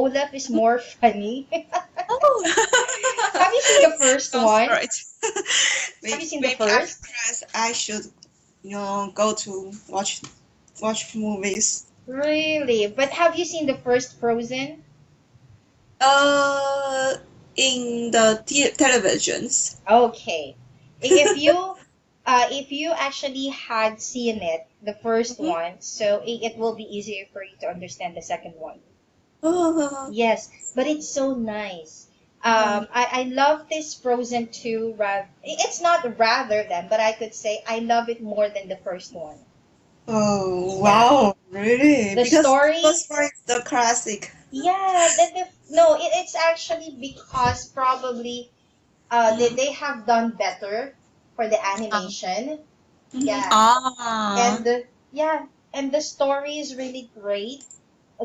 Olaf is more funny. Have you seen Oh, the first sounds one? great. Have Maybe, you seen the maybe after first? class, I should, go to watch movies. Really? But have you seen the first Frozen? Uh, in the televisions. Okay. If you actually had seen it, the first Mhm. one, so it will be easier for you to understand the second one. Oh, Yes, but it's so nice. uh-huh. I love this Frozen 2 it's not rather than, but I could say I love it more than the first one. Oh, Yeah. wow, really? The Because story, first one is the classic. yeah, no, it's actually because probably Mm. they have done better for the Uh, animation. mhm. Yeah. Ah, Yeah, and the story is really great.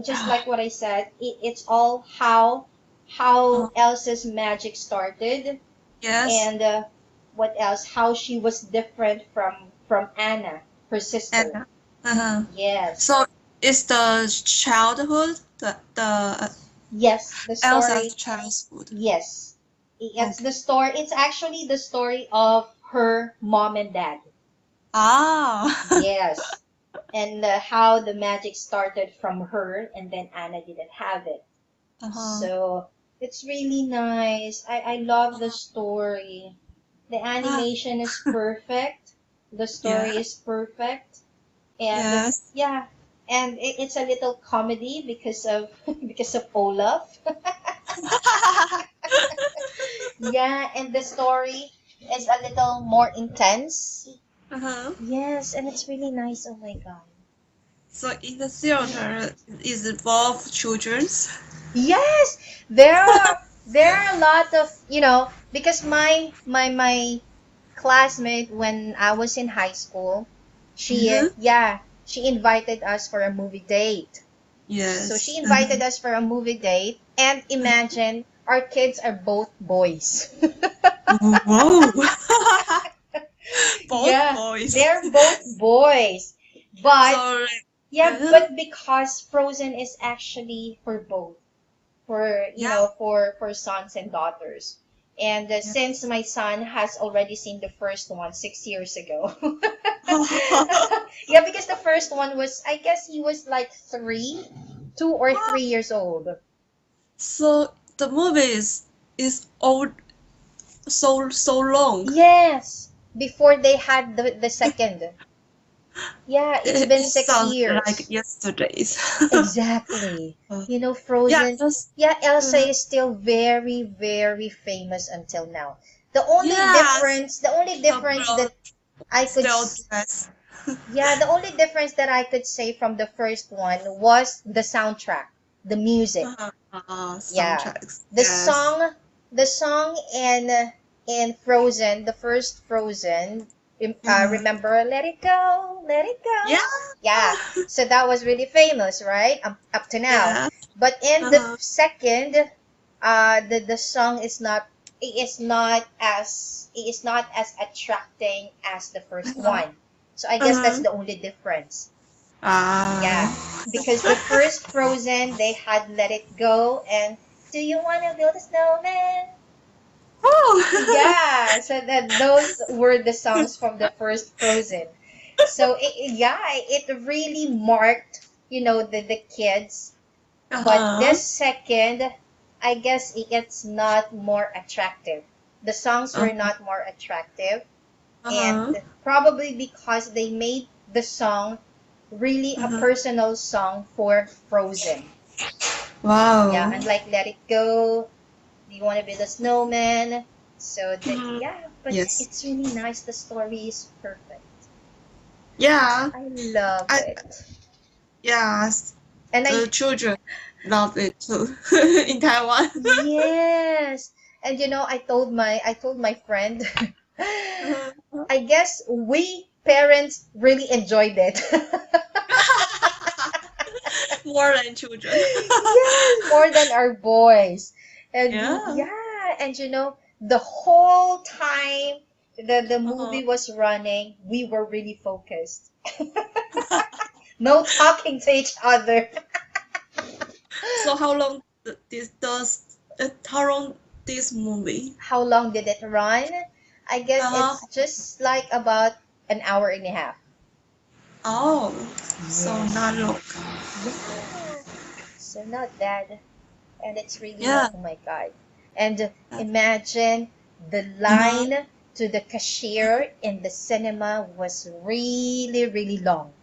Just like what I said, it's all uh, how Elsa's magic started, yes, and what else? How she was different from Anna, her and sister. uh-huh. Yes, So it's the childhood, the yes, the Elsa's story. childhood. Yes, it's Okay. the story. It's actually the story of her mom and dad. Ah, Yes, and how the magic started from her, and then Anna didn't have it. uh-huh. So it's really nice. I love the story. The Ah, animation is perfect. The story yeah, is perfect. And yes. yeah, and it's a little comedy because of because of Olaf. Yeah, and the story is a little more intense. Uh-huh. Yes, and it's really nice. Oh my god. So in the theater, is it both children's? Yes, there are a lot of, because my classmate when I was in high school, Mm-hmm. she invited us for a movie date. So she Yes. invited us for a movie date, and imagine our kids are both boys. Whoa. Both Yeah, boys. they're both boys. But So, yeah, uh, but because Frozen is actually for both, for yeah. for sons and daughters. And Yeah. since my son has already seen the first one 6 years ago, yeah, because the first one was, I guess he was like 2 or 3 years old. So the movie is old, so long. Yes, before they had the second. Yeah, it's been It six sounds like years. yesterday's. Exactly. Uh, yeah, Frozen. just Yeah, Elsa uh, is still very, very famous until now. The only difference the that I could, still dress. yeah, the only difference that I could say from the first one was the soundtrack, the music. Yeah, Soundtracks. the Yes. song, the song in Frozen, the first Frozen. Yeah. Remember, let it go, let it Yeah. go. Yeah, so that was really famous, right? Up to now. Yeah. But in the Uh-huh. second, the song is not as attracting as the first Uh-huh. one. So I guess that's Uh-huh. the only difference. Yeah, Ah. because the first Frozen, they had Let It Go and Do You Want to Build a Snowman? Oh. Yeah, so that those were the songs from the first Frozen. So it really marked, the kids. But Uh-huh. this second, I guess it's not more attractive. The songs were Uh-huh. not more attractive, Uh-huh. and probably because they made the song really a Uh-huh. personal song for Frozen. Yeah, Wow. unlike Let It Go, Do You Want to Be the Snowman? So that, Mhm. yeah, but Yes. it's really nice. The story is perfect. Yeah. I love I it. yes. And The I children love it too in Taiwan. Yes. And I told my friend, I guess we parents really enjoyed it. More than children. Yes, more than our boys. And Yeah. yeah, and the whole time the Uh-huh. movie was running, we were really focused. No talking to each other. So how long? how long this movie? How long did it run? I guess Uh, it's just like about an hour and a half. oh, so not Yes. long. Yeah. So not bad. And it's really Yeah. oh my god. And imagine the Uh-huh. line to the cashier in the cinema was really, really long.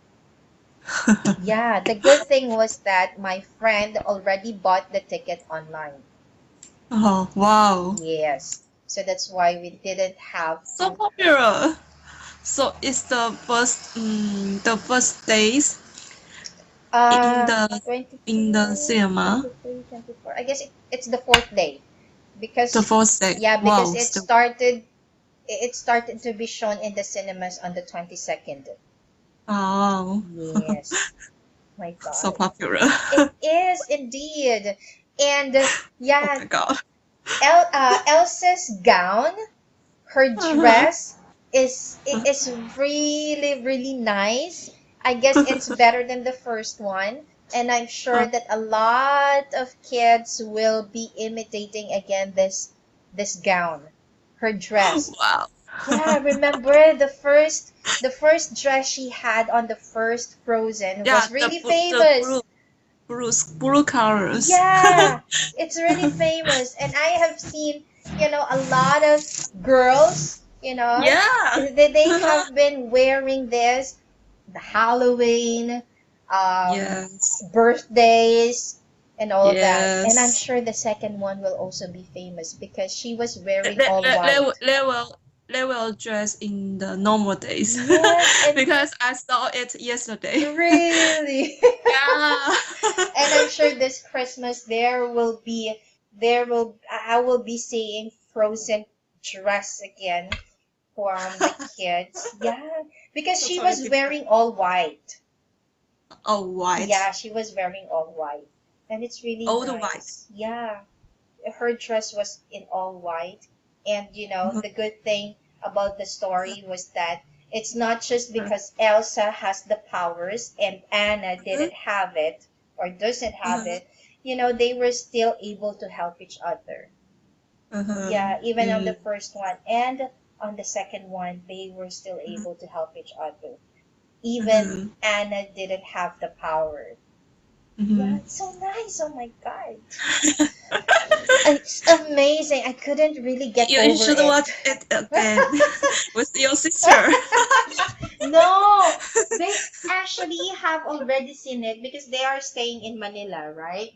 Yeah, the good thing was that my friend already bought the ticket online. Oh, wow. Yes. So that's why we didn't have So to. popular. So it's the first days in the 22, cinema. 23, 24. I guess it's the fourth day The because first day. yeah, because Wow. it started to be shown in the cinemas on the 22nd. Oh, Yes. My so God. popular. It is indeed. And Oh yeah, my god. Elsa's gown, her Uh-huh. dress is really really nice. I guess it's better than the first one, and I'm sure that a lot of kids will be imitating again this gown, her dress. Wow. Yeah, remember the first dress she had on the first Frozen Yeah, was really the famous. blue colors. Yeah, it's really famous. And I have seen, a lot of girls, Yeah. they have been wearing this, the Halloween, um, Yes. birthdays, and all of that. And I'm Yes. sure the second one will also be famous because she was They, wearing they, all they, white. will- they will they will dress in the normal days Yes, and because I saw it yesterday. really. Yeah. And I'm sure this Christmas I will be seeing Frozen dress again from the kids. Yeah, because she Totally was different. wearing all white. Oh, white. Yeah, she was wearing all white. And it's really All the white. nice. Yeah, her dress was in all white. And the good thing about the story was that it's not just because Elsa has the powers and Anna didn't have it or doesn't have Uh-huh. it, they were still able to help each other. Uh-huh. Yeah, even on the Mm. first one and on the second one, they were still able to help each other. Even Uh-huh. Anna didn't have the power. Yeah, Mhm. it's so nice. Oh my God. It's amazing. I couldn't really get You over should it. watch it again with your sister. No, they actually have already seen it because they are staying in Manila, right?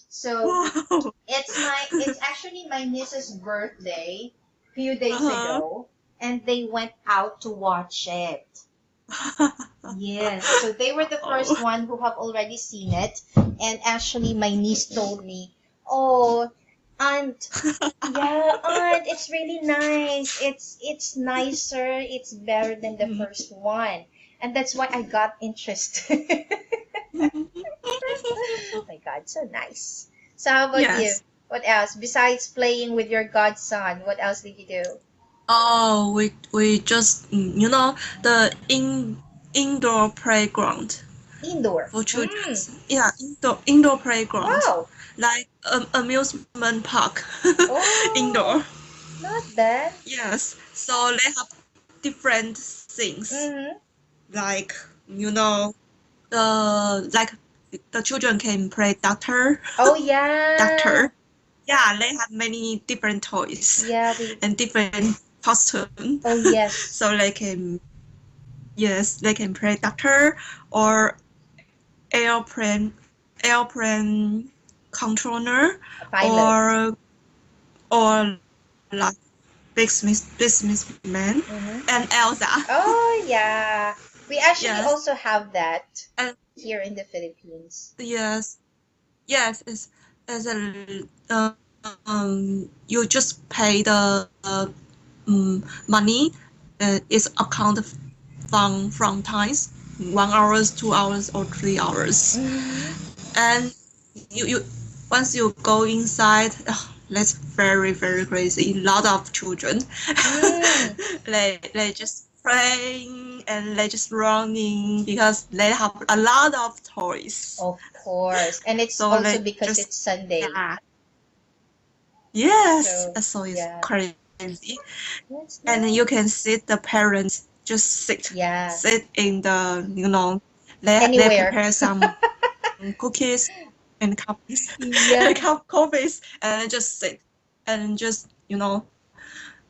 So Wow. it's actually my niece's birthday a few days Uh-huh. ago, and they went out to watch it. Yes, so they were the first Oh. one who have already seen it, and actually my niece told me, "Oh, aunt, yeah, aunt, it's really nice. It's nicer. It's better than the first one." And that's why I got interested. Oh my God, so nice. So how about you? Yes. What else? Besides playing with your godson, what else did you do? Oh, we just the indoor playground Indoor. for children. Mm, Yeah, indoor playground wow. like amusement park Oh, indoor. not bad. Yes, so they have different things Mm-hmm. like you know like the children can play Oh yeah. doctor. Yeah, they have many different toys Yeah, we and different costume, oh yes. so they can yes they can play doctor or airplane airplane controller A pilot. or like businessman Mm-hmm. and Elsa. Oh yeah. We actually Yes, also have that and here in the Philippines. yes, yes, it's as a you just pay the money. It's account from times 1 hours, 2 hours, or 3 hours, Mm-hmm. and you once you go inside. That's very crazy. A lot of children, Mm. they just playing playing and they just running because they have a lot of toys. Of course. And it's So also they because just it's Sunday. yeah. Yes, So, so it's yeah. crazy. That's And nice. you can see the parents just Yeah. sit in the, they Anywhere. prepare some cookies and coffees, Yeah. coffees, and just sit and just,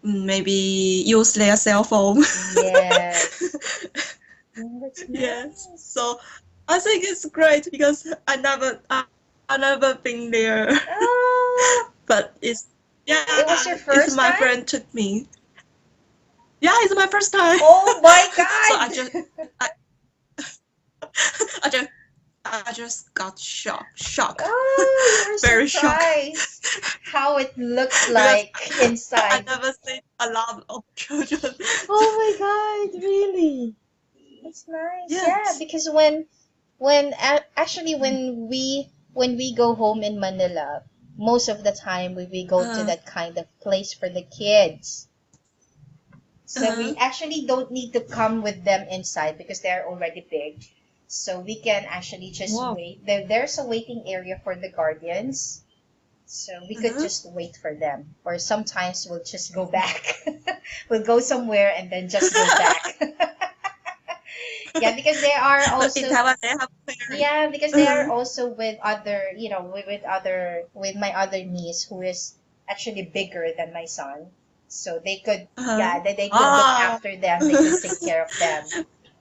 maybe use their cell phone. Yes. Oh, that's Yes. nice. So I think it's great because I never been there, Oh, but it's it was your it's first my time? friend took me. Yeah, it's my first time. Oh my So God. I, I just I just got shocked, Oh, you were very shocked surprised how it looks because like I inside. never seen a lot of children. Oh my God, really? That's nice. Yeah, Yes. because actually when we go home in Manila, most of the time we go to Uh, that kind of place for the kids. So uh, we actually don't need to come with them inside because they're already big. So we can actually just wow. wait. There's a waiting area for the guardians. So we could Uh-huh. just wait for them. Or sometimes we'll just go back. We'll go somewhere and then just go back. Yeah, because they are In also Taiwan, they have clearing. yeah, because they are Uh-huh. also with other, with my other niece who is actually bigger than my son. So they could, Uh-huh. yeah, they could look Ah. after them. They could take care of them.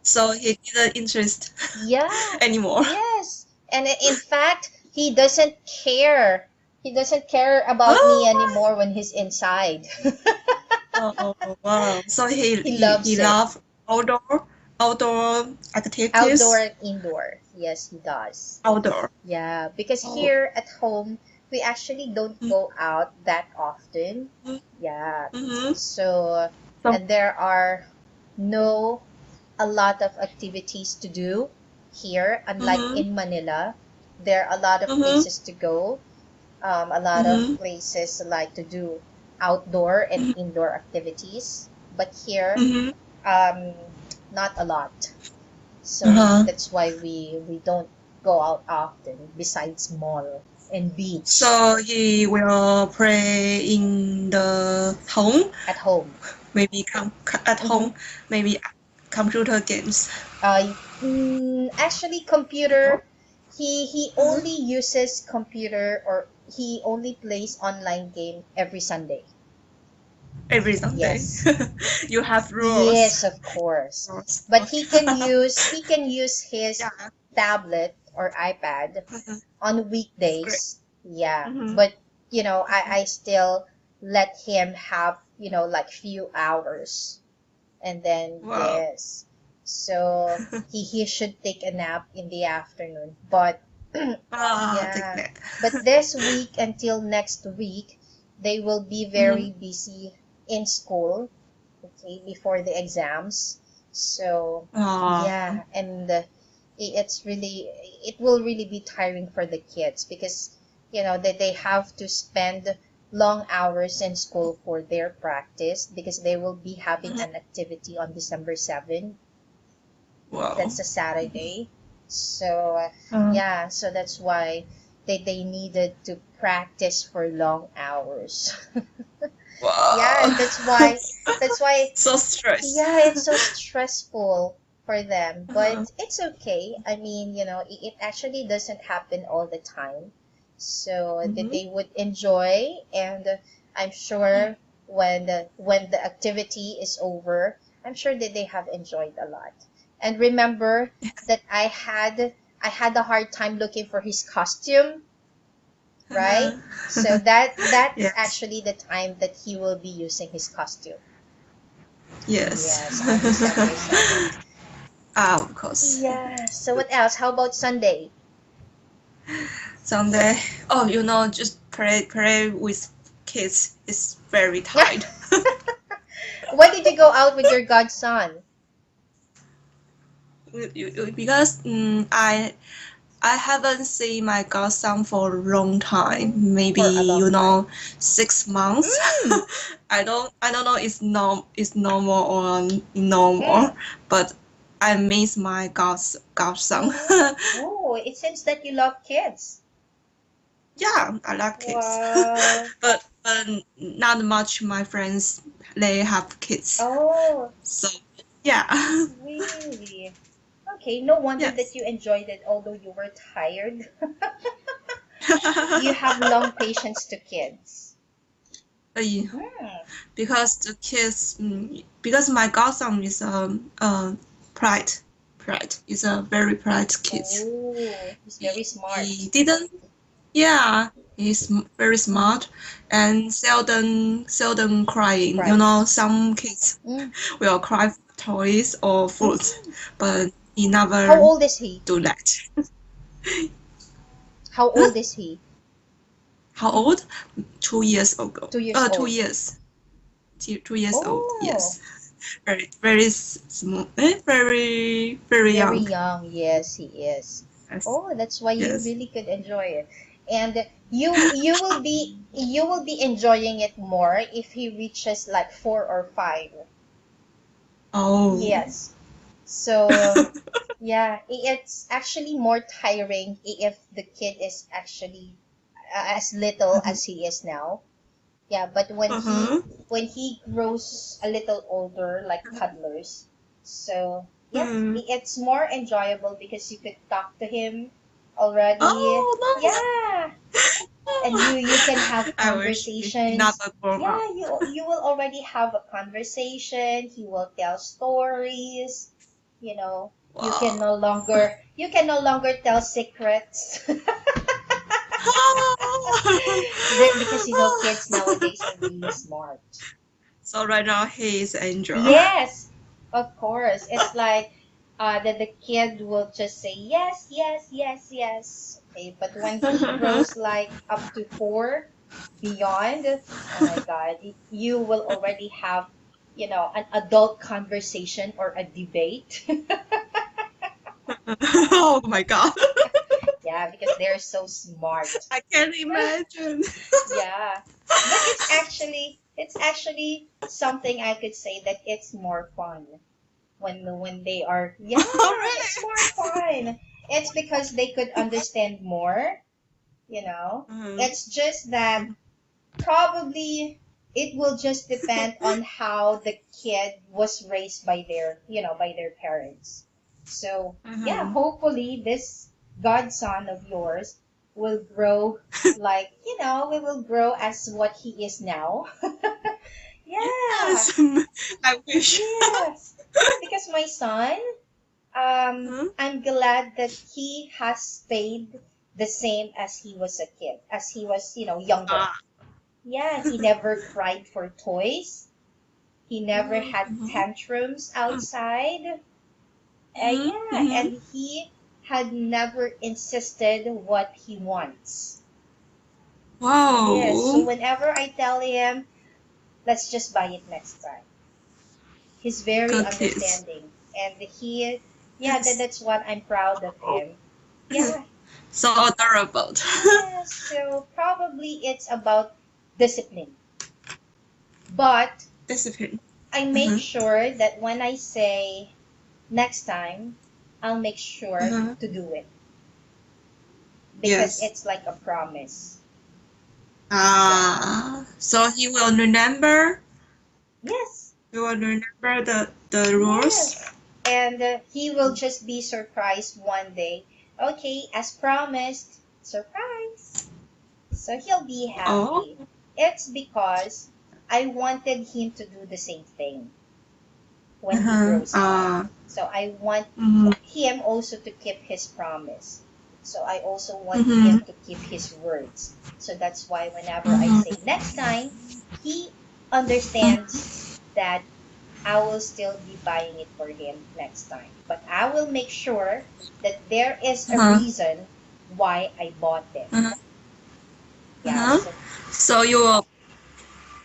So he didn't interest Yeah, anymore. yes. And in fact, he doesn't care. He doesn't care about me Oh, anymore when he's inside. oh wow. So He loves he it. love outdoor Outdoor activities. and indoor. Yes, he does. Outdoor. Yeah, because Oh. here at home, we actually don't go out that often. Yeah. Mm-hmm. So, So and there are no a lot of activities to do here, unlike mm-hmm. in Manila. There are a lot of Mm-hmm. places to go, a lot of Mm-hmm. places like to do outdoor and Mm-hmm. indoor activities. But here, Mm-hmm. um, not a lot. So Uh-huh. that's why we don't go out often besides mall and beach So he will play in the home, at home. maybe at Hmm. home, maybe computer games. Actually, computer. He only uses computer, or he only plays online game every Sunday. Every Sunday. Yes. You have rules. Yes, of course. Rules. But Okay. he can use his Yeah. tablet or iPad on It's great. weekdays. Yeah. Mm-hmm. But I still let him have, like few hours. And then Wow. yes. So he should take a nap in the afternoon. But Ah, take yeah. that. But this week until next week, they will be Mm-hmm. very busy in school, okay, before the exams. So, Ah. yeah, and it will really be tiring for the kids because, they have to spend long hours in school for their practice because they will be having Mhm. an activity on December 7th. Wow. That's a Saturday. So, Uh, yeah, so that's why they needed to practice for long hours. Yeah, wow. and that's why So stressed. yeah, it's so stressful for them, Uh-huh. but it's okay. I mean, it actually doesn't happen all the time. So that Mm-hmm. they would enjoy, and I'm sure when the activity is over, I'm sure that they have enjoyed a lot. And remember that I had a hard time looking for his costume, right? So Uh-huh. that's Yes. actually the time that he will be using his costume. Yes. Yes, on December 7th. Of course. Yeah. So what else? How about Sunday? Someday. Oh, just play with kids is very tired. Why did you go out with your godson? Because I haven't seen my godson for a long time. Maybe For a long time. 6 months. Mm, I don't know. It's normal or normal, mm. but I miss my godson. Oh, it seems that you love kids. Yeah, I like kids, Wow. but not much. My friends they have kids, Oh, so yeah, really? Okay, no wonder that yes. you enjoyed it, although you were tired. You have long patience to kids. Uh, Hmm. because the kids, because my godson is pride, pride is a very pride kid. Oh, he's very He smart. didn't, yeah, he's very smart and seldom crying. You know, Cries. some kids Mm. will cry for toys or food, Mm. but he How never old is he? do that. How Huh? old is he? How old? 2 years ago. 2 years 2 old. years. 2 years old. Oh, Yes. Very small. Very very young. young. Yes, he is. Yes. Oh, that's why you Yes. really could enjoy it. And you will be enjoying it more if he reaches like 4 or 5. Oh. Yes. So yeah, it's actually more tiring if the kid is actually as little as he is now. Yeah, but when he Uh-huh. when he grows a little older, like toddlers, so yeah, Hmm. it's more enjoyable because you could talk to him already. Oh, nice. Yeah, and you can have I wish he not conversations. a grown up. Yeah, you will already have a conversation. He will tell stories. You can Wow. no longer tell secrets. Because kids nowadays are really smart. So right now he is angel. Yes, of course. It's like that the kid will just say yes, yes, yes, yes. Okay, but when he grows like up to 4 beyond, oh my God, you will already have, an adult conversation or a debate. Oh my god. Yeah, because they're so smart. I can't imagine. Yeah. But it's actually something I could say that it's more fun when they are, Oh yeah, it's really? more fun. It's because they could understand more, Mhm. it's just that probably it will just depend on how the kid was raised by their parents. So yeah, Mhm. hopefully this godson of yours will grow like, we will grow as what he is now. Yeah. Yes. I wish. Yes. Yeah, because my son, Huh? I'm glad that he has stayed the same as he was a kid, as he was, younger. Ah. Yeah, he never cried for toys. He never had Mhm. tantrums outside. Mhm. Yeah, Mhm. and he had never insisted what he wants. Yes, so Wow. whenever I tell him, let's just buy it next time, he's very Good kids. understanding. And yeah, Yes. that's what I'm proud of Oh. him. Yeah, So adorable. yes, so probably it's about discipline. But Discipline. I make Uh-huh. sure that when I say next time, I'll make sure Uh-huh. to do it because Yes. it's like a promise. Yeah. So he will remember. Yes. He will remember the rules. Yes. And he will just be surprised one day. Okay, as promised, surprise. So he'll be Oh. happy. It's because I wanted him to do the same thing when he Uh-huh. grows up. So I want Mhm. him also to keep his promise. So I also want him Mhm. to keep his words. So that's why whenever I Mhm. say next time, he understands that I will still be buying it for him next time. But I will make sure that there is a Uh-huh. reason why I bought them. Uh-huh. Yeah, Uh-huh. so So you will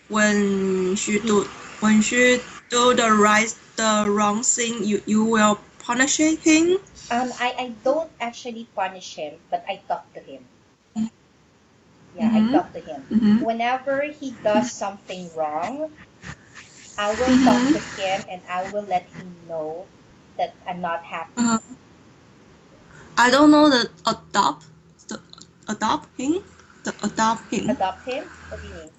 when she do when she do the wrong thing, you will punish him. I don't actually punish him, but I talk to him. Yeah, I Mhm. talk to him. Mhm. Whenever he does something wrong, I will talk Mhm. to him and I will let him know that I'm not happy? Uh, I don't know the adopting, the adopting. Adopt him? What do you mean?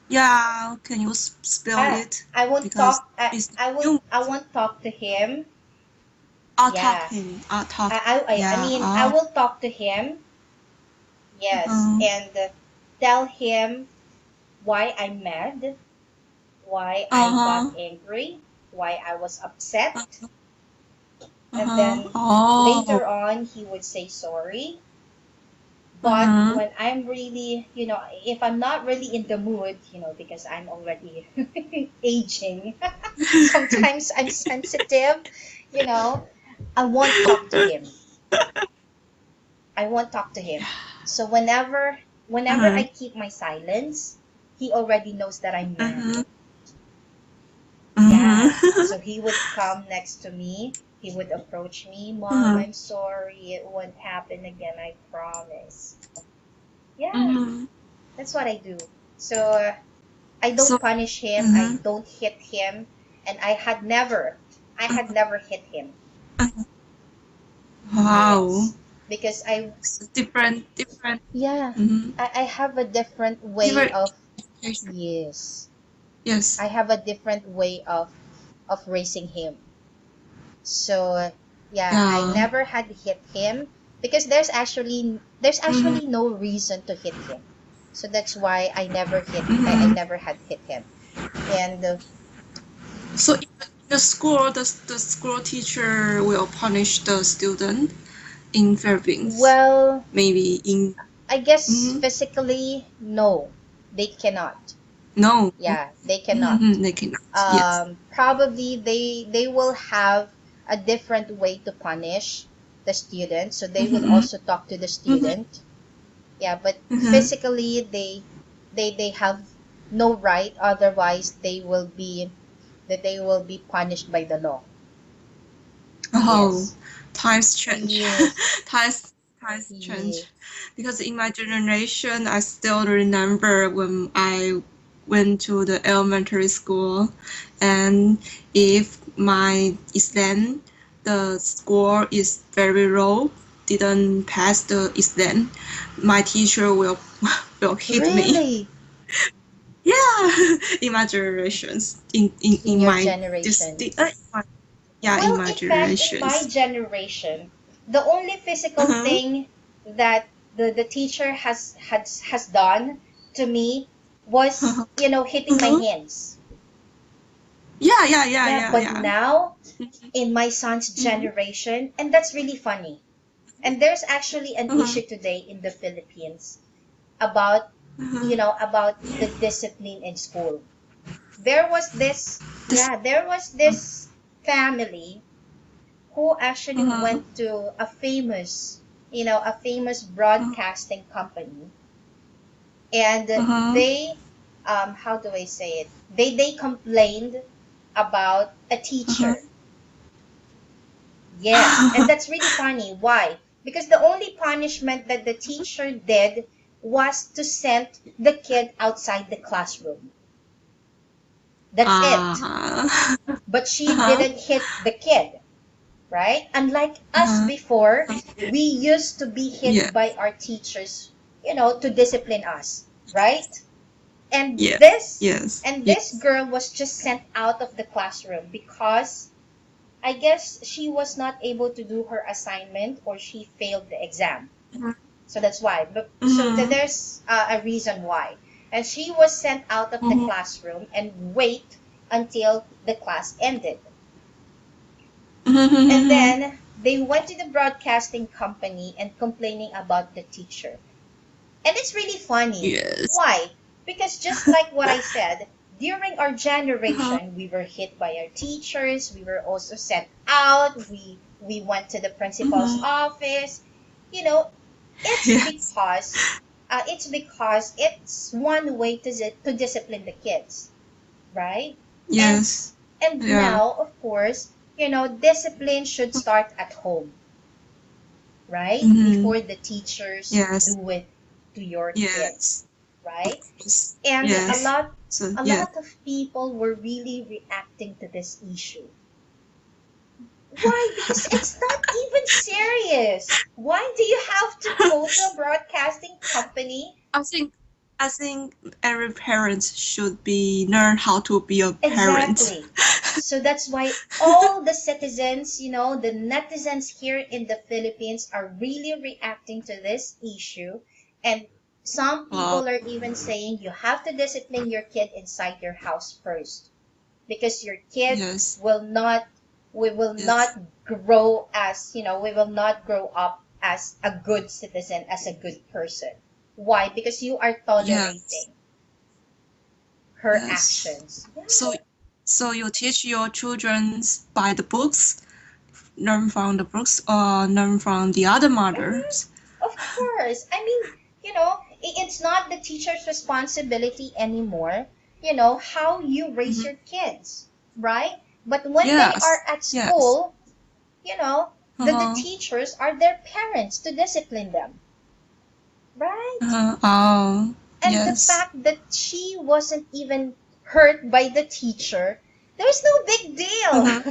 Yeah, can you spell I it? I won't Because talk. it's I you won't talk to him. Yeah. adopting, I yeah, mean, I will talk to him. Yes, uh-huh, and tell him why I'm mad, why I got uh-huh, angry, why I was upset, and uh-huh, then oh, later on he would say sorry. But uh-huh, when I'm really, if I'm not really in the mood, because I'm already aging, sometimes I'm sensitive, you know, I won't talk to him. I won't talk to him. So whenever uh-huh, I keep my silence, he already knows that I'm mad. uh-huh, Yeah. uh-huh, So he would come next to me. He would approach me, Mom, uh-huh, I'm sorry. It won't happen again. I promise. Yeah, uh-huh. that's what I do. So I So, don't punish him. I uh-huh, don't hit him, and I had never hit him. uh-huh. Wow, Yes, because I so different, yeah, mm-hmm. I have a different way Different of education. yes, Yes, I have a different way of raising him. So yeah, I yeah, never had hit him because mm-hmm. there's actually no reason to hit him. So that's why I Mm-hmm. never had hit him. And So in the school, the school teacher will punish the student in Philippines. well, Maybe in I guess mm, physically no, they cannot. no, Yeah, they cannot. mm-hmm, they cannot. Yes. Probably they will have a different way to punish the student. So they will Mm-hmm, also talk to the mm-hmm, student. Yeah, but mm-hmm. physically they have no right. Otherwise, they will be punished by the law. Oh, Yes. times change. Yes. times times Yes. change. Because in my generation, I still remember when I went to the elementary school, and if my exam, the score is very low, didn't pass the exam, my teacher will will hit me. Really? Yeah, in my generations, In in your my generation? yeah, in Well, my in fact, in my generations. generation, the only physical Uh-huh. thing that the teacher has done to me was, hitting my Uh-huh. hands. Yeah, yeah, yeah, Yeah, yeah, but yeah. now in my son's Mhm. generation, and that's really funny. And there's actually an Uh-huh. issue today in the Philippines about, Uh-huh. about the discipline in school. There was this, This. yeah, there was this family who actually Uh-huh. went to a famous Uh-huh. broadcasting company, and Uh-huh. they, how do I say it? They complained about a Uh-huh. teacher. Yes, and that's really funny. Why? Because the only punishment that the teacher did was to send the kid outside the classroom. That's it. Ah. But she Uh-huh. didn't hit the kid, right? Unlike us Uh-huh. before, we used to be hit Yeah. by our teachers, to discipline us, right? And Yeah. this Yes. and Yeah. this girl was just sent out of the classroom because I guess she was not able to do her assignment or she failed the exam. Uh-huh. So that's why. But so Uh-huh. there's a reason why. And she was sent out of the Uh-huh. classroom and wait until the class ended. And Uh-huh. then they went to the broadcasting company and complaining about the teacher. And it's really funny. Yes. Why? Because just like what I said, during our Uh-huh. generation, we were hit by our teachers, we were also sent out, we went to the principal's Uh-huh. office. You know, it's Yes. because it's one way to discipline the kids, right? And Yes. and Yeah. now, of course, discipline should start at home, right? Mm-hmm. Before the teachers Yes. do it to your kids, Yes. Of right? course. And a Yes. lot So a yes. lot of people were really reacting to this issue. Why? Because it's not even serious. Why do you have to go to a broadcasting company? I think I think every parent should be learn how to be a parent. Exactly. So that's why all the citizens, the netizens here in the Philippines are really reacting to this issue. And some Well, people are even saying you have to discipline your kid inside your house first because your kid yes, will not we will not yes, grow as we will not grow up as a good citizen, as a good person. Why? Because you are yes, tolerating her yes. actions. So Yeah, so you teach your children by the books, learn from the books, or learn from the other mhm, mothers. of course. I mean, it's not the teacher's responsibility anymore, how you raise Mhm. your kids, right? But when they are Yes, at yes. school, the Uh-huh. teachers are their parents to discipline them, right? Uh-huh. Oh, And the yes. fact that she wasn't even hurt by the teacher, there's no big Mhm. deal.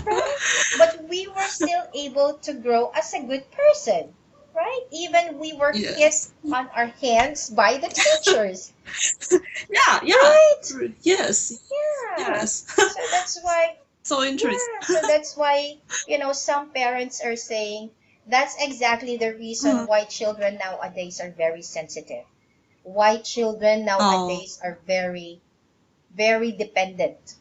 Right? But we were still able to grow as a good person, right? Even we were hit Yes. on our hands by the teachers, Yeah, yeah. right? Yes. Yeah. Yes. So that's why, So yeah, interesting. so that's why, some parents are saying that's exactly the reason Mhm. why children nowadays are very sensitive. Why children Oh. nowadays are very, very dependent,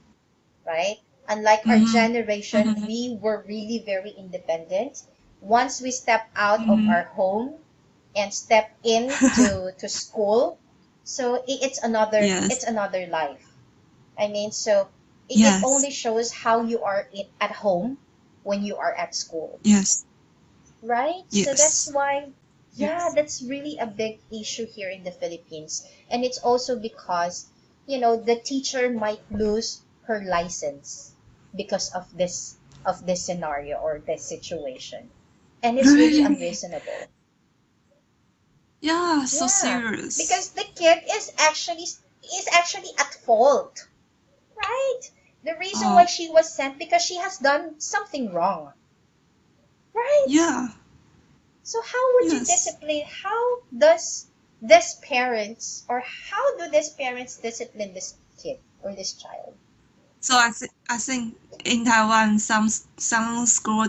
right? Unlike our Mm-hmm. generation, Mm-hmm. we were really very independent. Once we step out of Mm-hmm. our home and step into to school, so it's Yes. another life. I mean, so it Yes. only shows how you are at home when you are at school, Yes. right? So that's Yes. why, yeah, Yes. that's really a big issue here in the Philippines. And it's also because, the teacher might lose her license because of this scenario or this situation. And it's really Really? unreasonable. Yeah, so Yeah, serious. because the kid is actually at fault, right? The reason why Oh, she was sent because she has done something wrong, right? yeah. So how would you Yes. discipline? How does this parents or how do these parents discipline this kid or this child? So I think in Taiwan, some school